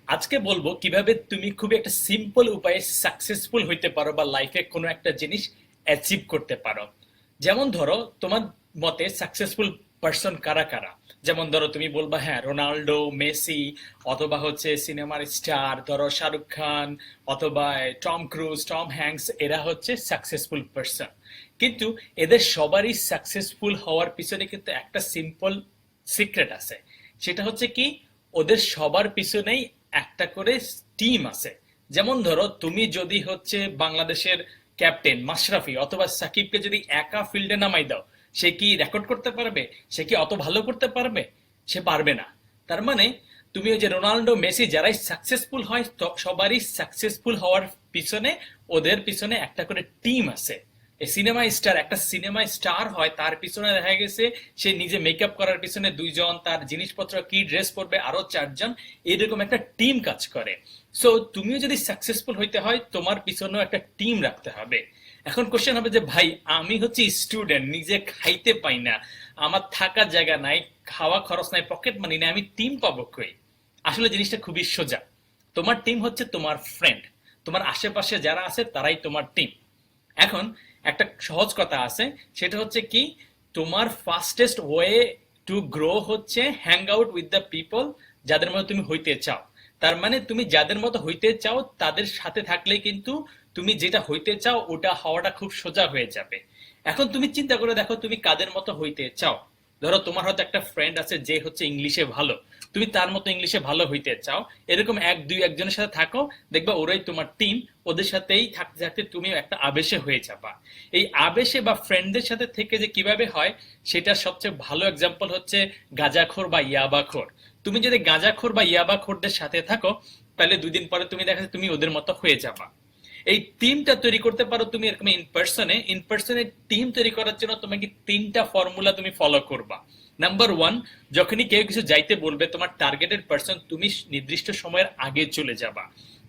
আজকে বলবো কিভাবে তুমি খুব একটা সিম্পল উপায়ে সাকসেসফুল হইতে পারো বা লাইফে কোনো একটা জিনিস অ্যাচিভ করতে পারো। যেমন ধরো তোমার মতে সাকসেসফুল পার্সন কারা কারা। যেমন ধরো তুমি বলবা হ্যাঁ রোনাল্ডো, মেসি, অথবা হচ্ছে সিনেমার স্টার ধরো শাহরুখ খান, অথবা টম ক্রুজ, টম হ্যাঙ্কস, এরা হচ্ছে সাকসেসফুল পার্সন। কিন্তু এদের সবারই সাকসেসফুল হওয়ার পিছনে কিন্তু একটা সিম্পল সিক্রেট আছে। সেটা হচ্ছে কি, ওদের সবার পিছনেই একটা করে টিম আছে। যেমন ধরো তুমি যদি হচ্ছে বাংলাদেশের ক্যাপ্টেন মাশরাফি অথবা সাকিবকে যদি একা ফিল্ডে নামাই দাও, সে কি রেকর্ড করতে পারবে? সে কি অত ভালো করতে পারবে? সে পারবে না। তার মানে তুমি ওই যে রোনাল্ডো, মেসি যারাই সাকসেসফুল হয় সবারই সাকসেসফুল হওয়ার পিছনে ওদের পিছনে একটা করে টিম আছে। এই সিনেমা স্টার, একটা সিনেমা স্টার হয় তার পিছনে দেখা গেছে সে নিজে মেকআপ করার পিছনে দুইজন, তার জিনিসপত্র কি ড্রেস পরবে আরো চারজন, এরকম একটা টিম কাজ করে। সো তুমিও যদি সাকসেসফুল হইতে হয় তোমার পিছনেও একটা টিম রাখতে হবে। এখন কোশ্চেন হবে যে ভাই আমি হচ্ছে স্টুডেন্ট, নিজে খাইতে পাই না, আমার থাকার জায়গা নাই, খাওয়া খরচ নাই, পকেট মানি নাই, আমি টিম পাবো কই? আসলে জিনিসটা খুবই সোজা। তোমার টিম হচ্ছে তোমার ফ্রেন্ড। তোমার আশেপাশে যারা আছে তারাই তোমার টিম। এখন একটা সহজ কথা আছে, সেটা হচ্ছে কি, তোমার ফাস্টেস্ট ওয়ে টু গ্রো হচ্ছে hang out with the people যাদের মতো তুমি হইতে চাও। তার মানে তুমি যাদের মতো হইতে চাও তাদের সাথে থাকলে কিন্তু তুমি যেটা হইতে চাও ওটা হওয়াটা খুব সোজা হয়ে যাবে। এখন তুমি চিন্তা করে দেখো তুমি কাদের মতো হইতে চাও। ধরো তোমার হয়তো একটা ফ্রেন্ড আছে যে হচ্ছে ইংলিশে ভালো, তুমি তার মতো ইংলিশে ভালো হইতে চাও। এরকম এক দুই একজনের সাথে থাকো, দেখবা ওরাই তোমার টিম। ওদের সাথেই থাকতে থাকতে তুমি একটা আবেশে হয়ে যাবা। এই আবেশে বা ফ্রেন্ডদের সাথে থেকে যে কিভাবে হয়, সেটা সবচেয়ে ভালো এক্সাম্পল হচ্ছে গাঁজাখোর বা ইয়াবাখোর। তুমি যদি গাঁজাখোর বা ইয়াবাখোরদের সাথে থাকো, তাহলে দুই দিন পরে তুমি দেখা যাচ্ছে তুমি ওদের মতো হয়ে যাবা। এই টিমটা তৈরি করতে পারো তুমি এরকম ইন পার্সনে টিম তৈরি করার জন্য তোমাকে তিনটা ফর্মুলা তুমি ফলো করবা। নাম্বার ওয়ান, যখনই কেউ কিছু যাইতে বলবে তোমার টার্গেটেড পার্সন, তুমি নির্দিষ্ট সময়ের আগে চলে যাবা।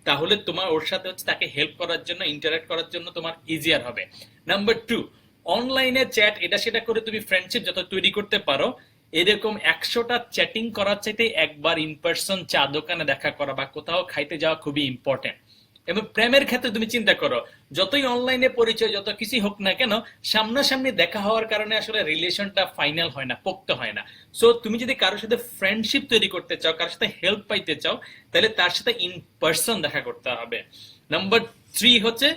তাহলে তোমার ওর সাথে হচ্ছে তাকে হেল্প করার জন্য, ইন্টারাক্ট করার জন্য তোমার ইজিয়ার হবে। নাম্বার টু, অনলাইনে চ্যাট এটা সেটা করে তুমি ফ্রেন্ডশিপ যত তৈরি করতে পারো, এরকম 100টা চ্যাটিং করার চাইতে একবার ইন পার্সন চা দোকানে দেখা করা বা কোথাও খাইতে যাওয়া খুবই ইম্পর্টেন্ট। এবং প্রেমের ক্ষেত্রে তুমি চিন্তা করো, যতই অনলাইনে পরিচয় যত কিছুই হোক না কেন, সামনাসামনি দেখা হওয়ার কারণে আসলে রিলেশনটা ফাইনাল হয় না, পোক্ত হয় না। সো তুমি যদি কারোর সাথে ফ্রেন্ডশিপ তৈরি করতে চাও, কারোর সাথে হেল্প পাইতে চাও, তাহলে তার সাথে ইন পার্সন দেখা করতে হবে। নাম্বার থ্রি হচ্ছে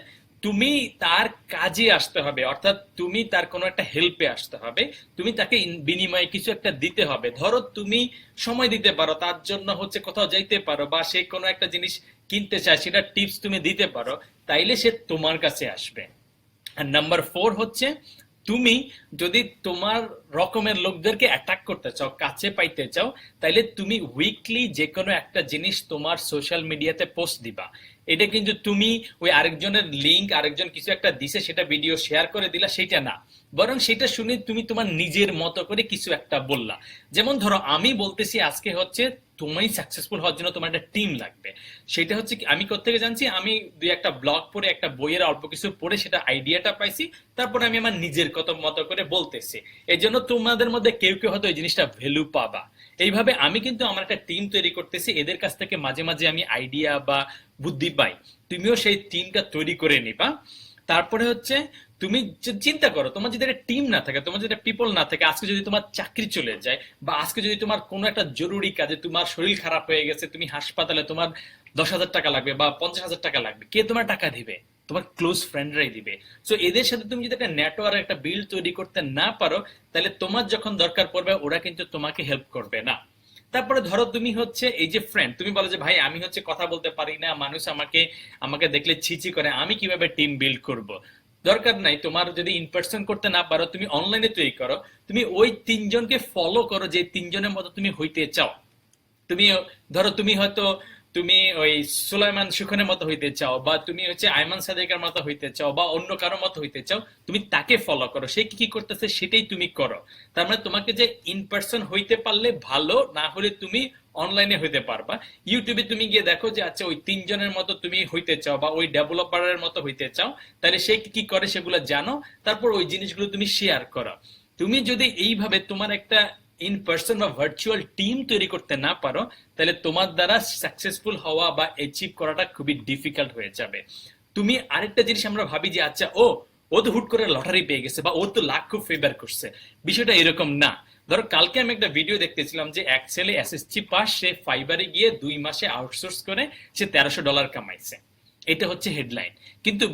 তুমি তার কাজে আসতে হবে, অর্থাৎ তুমি তার কোনো একটা হেল্পে আসতে হবে। তুমি তাকে বিনিময়ে কিছু একটা দিতে হবে। ধরো তুমি সময় দিতে পারো, তার জন্য হচ্ছে কোথাও যাইতে পারো, বা সে কোনো একটা জিনিস কিনতে চায় সেটা টিপস তুমি দিতে পারো, তাইলে সে তোমার কাছে আসবে। আর নাম্বার ফোর হচ্ছে, তুমি যদি তোমার রকমের লোকদেরকে অ্যাটাক করতে চাও, কাছে পাইতে চাও, তাইলে তুমি উইকলি যে কোনো একটা জিনিস তোমার সোশ্যাল মিডিয়াতে পোস্ট দিবা। এটা কিন্তু তুমি ওই আরেকজনের লিংক, আরেকজন কিছু একটা দিছে সেটা ভিডিও শেয়ার করে দিলা সেটা না, বরং সেটা শুনে তুমি তোমার নিজের মতো করে কিছু একটা বললা। যেমন ধরো আমি বলতেছি আজকে হচ্ছে তুমি সাকসেসফুল হওয়ার জন্য তোমার একটা টিম লাগবে। সেটা হচ্ছে কি, আমি কোত্থেকে জানছি, আমি দুই একটা ব্লগ পড়ে, একটা বইয়ের অল্প কিছু পড়ে সেটা আইডিয়াটা পাইছি, তারপরে আমি আমার নিজের কত মতো করে বলতেছি। এই জন্য তোমাদের মধ্যে কেউ কেউ হয়তো এই জিনিসটা ভ্যালু পাবা। এইভাবে আমি কিন্তু আমার একটা টিম তৈরি করতেছি, এদের কাছ থেকে মাঝে মাঝে আমি আইডিয়া বা বুদ্ধি পাই। তুমিও সেই টিমটা তৈরি করে নিবা। তারপরে হচ্ছে তুমি চিন্তা করো, তোমার যদি একটা টিম না থাকে, তোমার যদি পিপল না থাকে, আজকে যদি তোমার চাকরি চলে যায়, বা আজকে যদি তোমার কোনো একটা জরুরি কাজে তোমার শরীর খারাপ হয়ে গেছে, তুমি হাসপাতালে, তোমার 10,000 টাকা লাগবে বা 50,000 টাকা লাগবে, কে তোমার টাকা দিবে? তোমার ক্লোজ ফ্রেন্ডরাই দিবে। সো এদের সাথে তুমি যদি একটা নেটওয়ার্ক, একটা বিল্ড তৈরি করতে না পারো, তাহলে তোমার যখন দরকার পড়বে ওরা কিন্তু তোমাকে হেল্প করবে না। তারপরে ধরো তুমি হচ্ছে এই যে ফ্রেন্ড, তুমি বলো যে ভাই আমি হচ্ছে কথা বলতে পারি না, মানুষ আমাকে আমাকে দেখলে ছিছি করে, আমি কিভাবে টিম বিল্ড করব? দরকার নাই, তোমার যদি ইন পার্সন করতে না পারো তুমি অনলাইনে তৈরি করো। তুমি ওই তিনজনকে ফলো করো যে তিনজনের মতো তুমি হইতে চাও। তুমি ধরো তুমি হয়তো তুমি ওই সুলাইমান সুখনের মতো হইতে চাও, বা তুমি হচ্ছে আয়মান সাদেকের মতো হইতে চাও, বা অন্য কারো মতো হইতে চাও, তুমি তাকে ফলো করো, সে কি কি করতেছে সেটাই তুমি করো। তার মানে তোমাকে যে ইন পার্সন হইতে পারলে ভালো, না হলে তুমি অনলাইনে হইতে পারবা। ইউটিউবে তুমি গিয়ে দেখো যে আচ্ছা ওই তিনজনের মতো তুমি হইতে চাও, বা ওই ডেভেলপারের মতো হইতে চাও, তাহলে সে কি কি করে সেগুলো জানো, তারপর ওই জিনিসগুলো তুমি শেয়ার করো। তুমি যদি এইভাবে তোমার একটা ইন পার্সন বা ভার্চুয়াল টিম তৈরি করতে না পারো, তাহলে তোমার দ্বারা সাকসেসফুল হওয়া বা অ্যাচিভ করাটা খুবই ডিফিকাল্ট হয়ে যাবে। তুমি আরেকটা জিনিস আমরা ভাবি যে আচ্ছা ও তো হুট করে লটারি পেয়ে গেছে বা ও তো লাখ খুব ফেভার করছে, বিষয়টা এরকম না। ধরো কালকে আমি একটা ভিডিও দেখতেছিলাম যে এক ছেলে এসএসসি পাস, সে ফাইবারে গিয়ে 2 মাসে আউটসোর্স করে সে $1300 কামাইছে। এটা হচ্ছে হেডলাইন। কিন্তু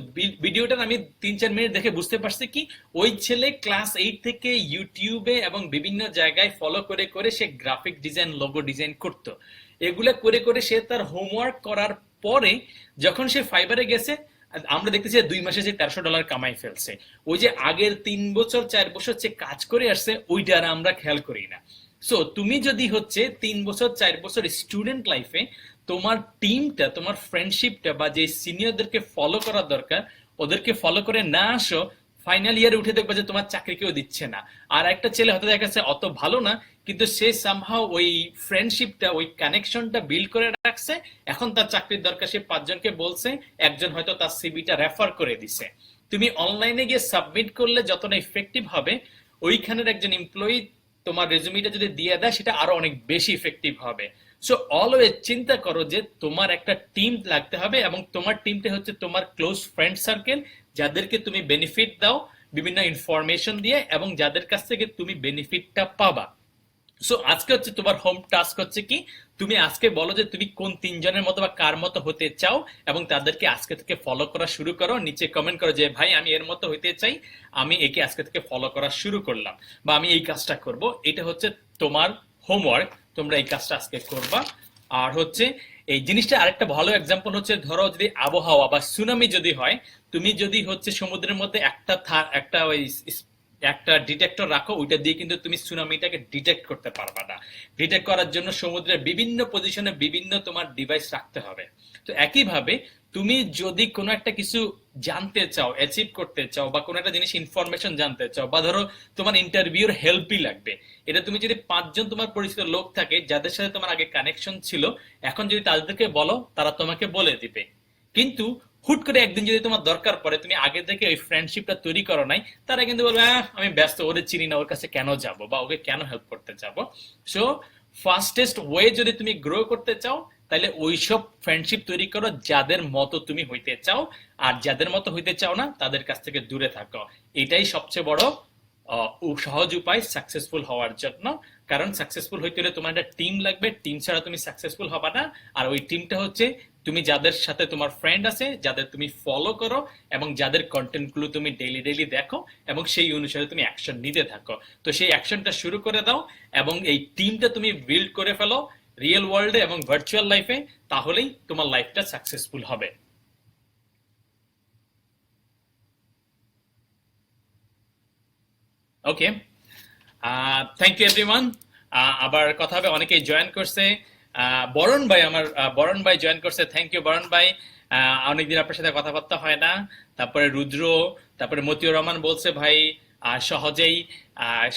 ভিডিওটার আমি 3-4 মিনিট দেখে বুঝতে পারছি কি, ওই ছেলে ক্লাস 8 থেকে ইউটিউবে এবং বিভিন্ন জায়গায় ফলো করে করে সে গ্রাফিক ডিজাইন, লোগো ডিজাইন করতো। এগুলা করে করে সে তার হোমওয়ার্ক করার পরে যখন সে ফাইবারে গেছে, আমরা দেখতেছি 2 মাসে যে $1300 কামাই ফেলছে। ওই যে আগের 3 বছর 4 বছর যে কাজ করে আসছে ওইটা আর আমরা খেয়াল করি না। সো তুমি যদি হচ্ছে 3 বছর 4 বছর স্টুডেন্ট লাইফে তোমার টিমটা, তোমার ফ্রেন্ডশিপটা বা যে সিনিয়রদেরকে ফলো করা দরকার ওদেরকে ফলো করে না আসো, ফাইনাল ইয়ারে উঠে দেখবে যে তোমার চাকরি কেউ দিচ্ছে না। আর একটা ছেলে হয়তো দেখা যাচ্ছে অত ভালো না, কিন্তু সে সামহাও ওই ফ্রেন্ডশিপটা, ওই কানেকশনটা বিল্ড করে রাখছে। এখন তার চাকরির দরকার, সে 5 জনকে বলছে, একজন হয়তো তার সিভিটা রেফার করে দিছে। তুমি অনলাইনে গিয়ে সাবমিট করলে যতটা ইফেক্টিভ হবে, ওইখানের একজন এমপ্লয়ি তোমার রেজুমিটা যদি দিয়ে দেয় সেটা আরো অনেক বেশি ইফেক্টিভ হবে। সো অলওয়েজ চিন্তা করো যে তোমার একটা টিম লাগতে হবে, এবং তোমার টিমটা হচ্ছে তোমার ক্লোজ ফ্রেন্ড সার্কেল, যাদেরকে তুমি বেনিফিট দাও বিভিন্ন ইনফরমেশন দিয়ে, এবং যাদের কাছ থেকে তুমি বেনিফিটটা পাবা। সো আজকে হচ্ছে তোমার হোম টাস্ক হচ্ছে কি, তুমি আজকে বলো যে তুমি কোন 3 জনের মতো বা কার মতো হতে চাও, এবং তাদেরকে আজকে থেকে ফলো করা শুরু করো। নিচে কমেন্ট করো যে ভাই আমি এর মতো হইতে চাই, আমি একে আজকে থেকে ফলো করা শুরু করলাম, বা আমি এই কাজটা করব। এটা হচ্ছে তোমার হোমওয়ার্ক, তোমরা এই কাজটা আজকে করবা। আর হচ্ছে এই জিনিসটা আরেকটা ভালো এক্সাম্পল হচ্ছে, ধরো যদি আবহাওয়া বা সুনামি যদি হয়, তুমি যদি হচ্ছে সমুদ্রের মধ্যে একটা ওই একটা ডিটেক্টর রাখো, ওইটা দিয়ে কিন্তু তুমি সুনামিটাকে ডিটেক্ট করতে পারবা না। ডিটেক্ট করার জন্য সমুদ্রের বিভিন্ন পজিশনে বিভিন্ন তোমার ডিভাইস রাখতে হবে। তো একইভাবে তুমি যদি কোনো একটা কিছু জানতে চাও, অ্যাচিভ করতে চাও, বা কোনো একটা জিনিস ইনফরমেশন জানতে চাও, বা ধরো তোমার ইন্টারভিউর হেল্পই লাগবে, এটা তুমি যদি 5 জন তোমার পরিচিত লোক থাকে যাদের সাথে তোমার আগে কানেকশন ছিল, এখন যদি তাদেরকে বলো তারা তোমাকে বলে দিবে। কিন্তু হুট করে একদিন যদি তোমার দরকার পড়ে, তুমি আগে থেকে ওই ফ্রেন্ডশিপটা তৈরি করো নাই, তারা কিন্তু বলবে আমি ব্যস্ত, ওরে চিনি না, ওর কাছে কেন যাব বা ওকে কেন হেল্প করতে যাব। সো ফাস্টেস্ট ওয়ে যদি তুমি গ্রো করতে চাও, তাহলে ওইসব ফ্রেন্ডশিপ তৈরি করো যাদের মতো তুমি হইতে চাও, আর যাদের মতো হইতে চাও না তাদের কাছ থেকে দূরে থাকো। এটাই সবচেয়ে বড় সহজ উপায় সাকসেসফুল হওয়ার জন্য। কারণ সাকসেসফুল হইতে হলে তোমার একটা টিম লাগবে, টিম ছাড়া তুমি সাকসেসফুল হবা না। আর ওই টিমটা হচ্ছে তুমি যাদের সাথে তোমার ফ্রেন্ড আছে, যাদের তুমি ফলো করো, এবং যাদের কন্টেন্ট গুলো তুমি ডেইলি ডেইলি দেখো, এবং সেই অনুসারে তুমি অ্যাকশন নিতে থাকো। তো সেই অ্যাকশনটা শুরু করে দাও, এবং এই টিমটা তুমি বিল্ড করে ফেলো রিয়েল ওয়ার্ল্ডে এবং ভার্চুয়াল লাইফে, তাহলেই তোমার লাইফটা সাকসেসফুল হবে। ওকে, থ্যাংক ইউ এভরিওয়ান। আবার কথা হবে, অনেকেই জয়েন করছে। বরণ ভাই, আমার বরণ ভাই জয়েন করছে, থ্যাংক ইউ বরণ ভাই। অনেকদিন আপনার সাথে কথাবার্তা হয় না। তারপরে রুদ্র, তারপরে মতিউর রহমান বলছে ভাই সহজেই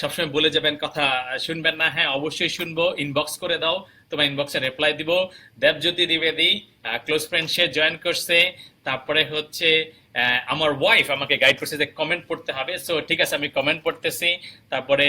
সবসময় বলে যাবেন, কথা শুনবেন না। হ্যাঁ অবশ্যই শুনবো, ইনবক্স করে দাও, তোমার ইনবক্সে রিপ্লাই দিব। দেবজ্যোতি দ্বিবেদী ক্লোজ ফ্রেন্ড, সে জয়েন করছে। তারপরে হচ্ছে আমার ওয়াইফ আমাকে গাইড করছে যে কমেন্ট পড়তে হবে, সো ঠিক আছে আমি কমেন্ট পড়তেছি। তারপরে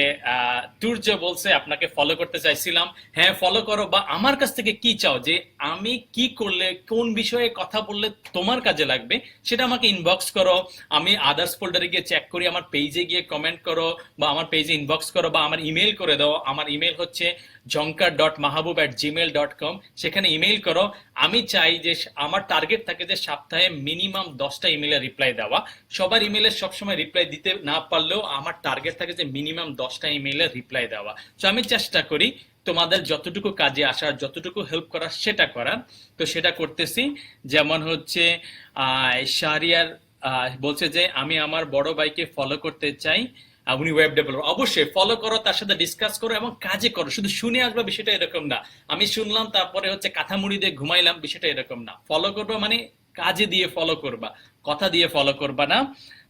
তুর্য বলছে আপনাকে ফলো করতে চাইছিলাম। হ্যাঁ ফলো করো, বা আমার কাছ থেকে কি চাও, যে আমি কি করলে, কোন বিষয়ে কথা বললে তোমার কাজে লাগবে, সেটা আমাকে ইনবক্স করো। আমি আদার্স ফোল্ডারে গিয়ে চেক করি, আমার পেজে গিয়ে কমেন্ট করো, বা আমার পেজে ইনবক্স করো, বা আমার ইমেল করে দাও। আমার ইমেল হচ্ছে jonkar.mahabub@gmail.com, সেখানে ইমেল করো। আমি চাই যে আমার টার্গেট থাকে যে সপ্তাহে মিনিমাম 10টা ইমেলে রিপ্লাই দেওয়া। সবার ইমেলে সবসময় রিপ্লাই দিতে না পারলেও আমার টার্গেট থাকে যে মিনিমাম 10টা ইমেলে রিপ্লাই দেওয়া। তো আমি চেষ্টা করি তোমাদের যতটুকু কাজে আসার, যতটুকু হেল্প করার সেটা করার। তো সেটা করতেছি। যেমন হচ্ছে শাহরিয়ার বলছে যে আমি আমার বড় ভাইকে ফলো করতে চাই, উনি ওয়েব ডেভেলপার। অবশ্যই ফলো করো, তার সাথে ডিসকাস করো এবং কাজে করো। শুধু শুনে আসবে বিষয়টা এরকম না, আমি শুনলাম তারপরে হচ্ছে কাঁথামুড়ি দিয়ে ঘুমাইলাম, বিষয়টা এরকম না। ফলো করবা মানে কাজে দিয়ে ফলো করবা, কথা দিয়ে ফলো করবা না।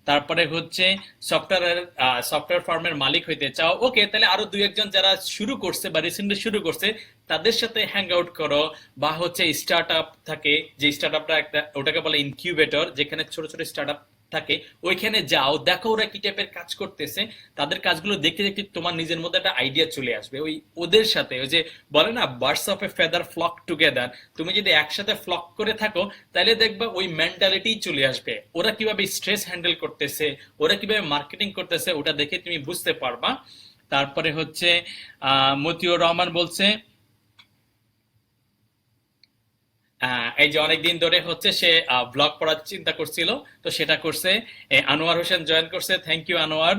তারপরে হচ্ছে সফটওয়্যার ফার্মের মালিক হইতে চাও, ওকে, তাহলে আরো 2-1 জন যারা শুরু করছে বা রিসেন্টলি শুরু করছে তাদের সাথে হ্যাং আউট করো। বা হচ্ছে স্টার্ট আপ থাকে, যে স্টার্ট আপটা একটা, ওটাকে বলে ইনকিউবেটর, যেখানে ছোট ছোট স্টার্ট আপ থাকে, ওইখানে যাও, দেখো ওরা কি টাইপের কাজ করতেছে। তাদের কাজগুলো দেখতে দেখতে তোমার নিজের মধ্যে একটা আইডিয়া চলে আসবে। ওই ওদের সাথে ওই যে বলে না, birds of a feather flock together, তুমি যদি একসাথে ফ্লক করে থাকো তাহলে দেখবা ওই মেন্টালিটি চলে আসবে। ওরা কিভাবে স্ট্রেস হ্যান্ডেল করতেছে, ওরা কিভাবে মার্কেটিং করতেছে, ওটা দেখে তুমি বুঝতে পারবা। তারপরে হচ্ছে মতিউর রহমান বলছে এই যে অনেকদিন ধরে হচ্ছে সে ব্লগ পড়ার চিন্তা করছিল, তো সেটা করছে। আনোয়ার হোসেন জয়েন করছে, থ্যাংক ইউ আনোয়ার।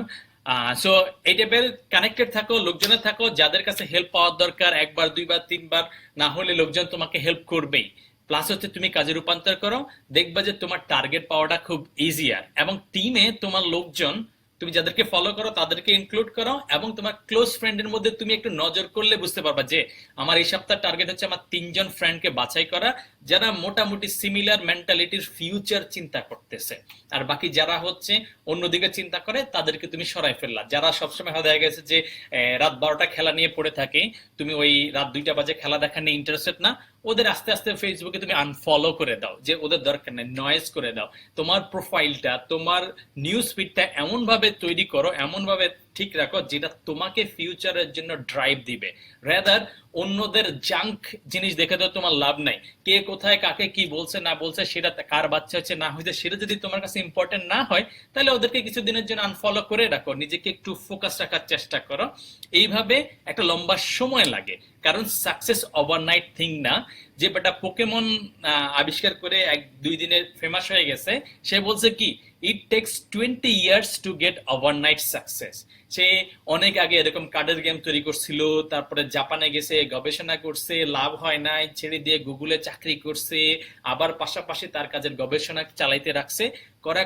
সো এই টাইপের কানেক্টেড থাকো, লোকজনের থাকো, যাদের কাছে হেল্প পাওয়ার দরকার একবার দুইবার তিনবার না হলে লোকজন তোমাকে হেল্প করবেই। প্লাস হচ্ছে তুমি কাজে রূপান্তর করো, দেখবা যে তোমার টার্গেট পাওয়াটা খুব ইজিয়ার। এবং টিমে তোমার লোকজন, তুমি যাদেরকে ফলো করো তাদেরকে ইনক্লুড করো, এবং তোমার ক্লোজ ফ্রেন্ডের মধ্যে তুমি একটু নজর করলে বুঝতে পারবা যে আমার এই সপ্তাহ টার্গেট হচ্ছে আমার 3জন ফ্রেন্ডকে বাছাই করা, যারা মোটামুটি সিমিলার মেন্টালিটির ফিউচার চিন্তা করতেছে। আর বাকি যারা হচ্ছে অন্যদিকে চিন্তা করে তাদেরকে তুমি সরাই ফেললা। যারা সবসময় হয়ে গেছে যে রাত 12টা খেলা নিয়ে পড়ে থাকে, তুমি ওই রাত 2টা বাজে খেলা দেখা নিয়ে ইন্টারেস্টেড না, ওদের আস্তে আস্তে ফেসবুকে তুমি আনফলো করে দাও, যে ওদের দরকার নেই, নয়েজ করে দাও। তোমার প্রোফাইলটা, তোমার নিউজ ফিডটা এমন ভাবে তৈরি করো, এমন ভাবে ঠিক রাখো যেটা তোমাকে ফিউচারের জন্য ড্রাইভ দিবে। রেদার অন্যদের জাঙ্ক জিনিস দেখে তো তোমার লাভ নাই। কে কোথায় কাকে কি বলছে না বলছে, সেটা কার বাচ্চা হচ্ছে না হয়েছে, সেটা যদি তোমার কাছে ইম্পর্টেন্ট না হয়, তাহলে ওদেরকে কিছুদিনের জন্য আনফলো করে রাখো, নিজেকে একটু ফোকাস রাখার চেষ্টা করো। এইভাবে একটা লম্বা সময় লাগে, কারণ সাকসেস ওভারনাইট থিং না। যে বেটা পোকেমন আবিষ্কার করে 1-2 দিনে ফেমাস হয়ে গেছে, সে বলছে কি, it takes 20 years to get overnight success. সে অনেক আগে এরকম কার্ডের গেম তৈরি করছিল, তারপরে জাপানে গেছে, গবেষণা করছে, লাভ হয় নাই, ছেড়ে দিয়ে গুগলে চাকরি করছে, আবার পাশাপাশি তার কাজের গবেষণা চালাইতে রাখছে।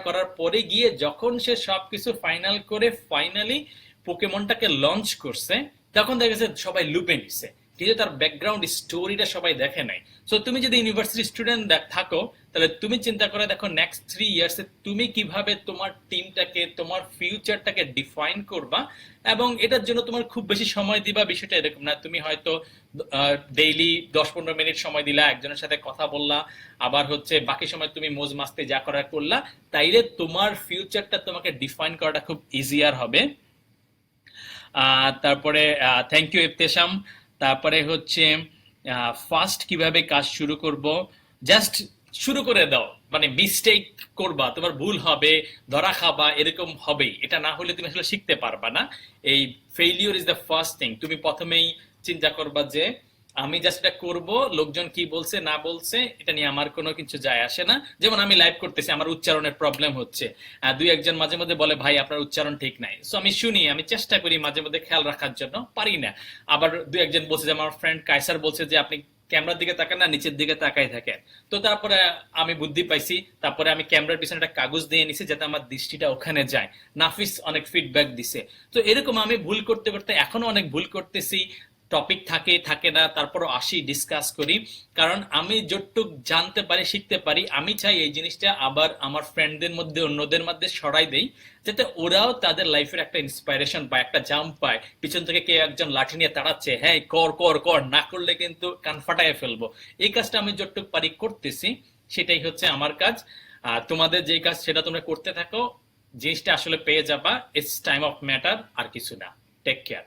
করার পরে গিয়ে যখন সে সবকিছু ফাইনাল করে ফাইনালি পোকেমনটাকে লঞ্চ করছে, তখন দেখা গেছে সবাই লুপে নিছে, কিন্তু তার ব্যাকগ্রাউন্ড স্টোরিটা সবাই দেখে নাই। সো তুমি যদি ইউনিভার্সিটি স্টুডেন্ট থাকো, তাহলে তুমি চিন্তা করে দেখো নেক্সট 3 ইয়ার্সে তুমি কিভাবে তোমার টিমটাকে, তোমার ফিউচারটাকে ডিফাইন করবা। এবং এটার জন্য তোমার খুব বেশি সময় দিবা বিষয়টা এরকম না, তুমি হয়তো ডেইলি 10-15 মিনিট সময় দিলা, একজনের সাথে কথা বললা, আবার হচ্ছে বাকি সময় তুমি মোজ মাস্তি যা করার করলা। তাইলে তোমার ফিউচারটা তোমাকে ডিফাইন করাটা খুব ইজিয়ার হবে। তারপরে থ্যাংক ইউ ইফতেশাম। তারপরে হচ্ছে ফার্স্ট কিভাবে কাজ শুরু করব, জাস্ট শুরু করে দাও। মানে মিস্টেক করবা, তোমার ভুল হবে, ধরা খাবা, এরকম হবেই। এটা না হলে তুমি আসলে শিখতে পারবা না। এই failure is the first thing. তুমি প্রথমেই চিন্তা করবা যে আমি জাস্ট এটা করবো, লোকজন কি বলছে না বলছে এটা নিয়ে আমার কোনো কিছু যায় আসে না। যেমন আমি লাইভ করতেছি, আমার উচ্চারণের প্রবলেম হচ্ছে, 2-1 জন মাঝে মধ্যে বলে ভাই আপনার উচ্চারণ ঠিক নাই, সো আমি শুনি, আমি চেষ্টা করি মাঝে মধ্যে খেয়াল রাখার জন্য, পারি না। আবার 2-1 জন বলছে, যে আমার ফ্রেন্ড কায়সার বলছে যে আপনি ক্যামেরার দিকে তাকান না, নিচের দিকে তাকাই থাকেন। তো তারপরে আমি বুদ্ধি পাইছি, তারপরে আমি ক্যামেরার পিছনে একটা কাগজ দিয়ে নিছি যাতে আমার দৃষ্টিটা ওখানে যায়। নাফিস অনেক ফিডব্যাক দিছে। তো এরকম আমি ভুল করতে করতে এখনো অনেক ভুল করতেছি, টপিক থাকে থাকে না, তারপরও আসি, ডিসকাস করি। কারণ আমি যতটুক জানতে পারি, শিখতে পারি, আমি চাই এই জিনিসটা আবার আমার ফ্রেন্ডদের মধ্যে, অন্যদের মধ্যে ছড়াই দেই, যাতে ওরাও তাদের লাইফের একটা ইন্সপাইরেশন পায়, একটা জাম্প পায়। পিছন থেকে কে একজন লাঠি নিয়ে তাড়াচ্ছে, হ্যাঁ কর কর কর, না করলে কিন্তু কান ফাটায় ফেলবো। এই কাজটা আমি যতটুক পারি করতেছি, সেটাই হচ্ছে আমার কাজ। তোমাদের যে কাজ সেটা তোমরা করতে থাকো, জিনিসটা আসলে পেয়ে যাবা। ইটস টাইম অফ ম্যাটার, আর কিছু না। Take care.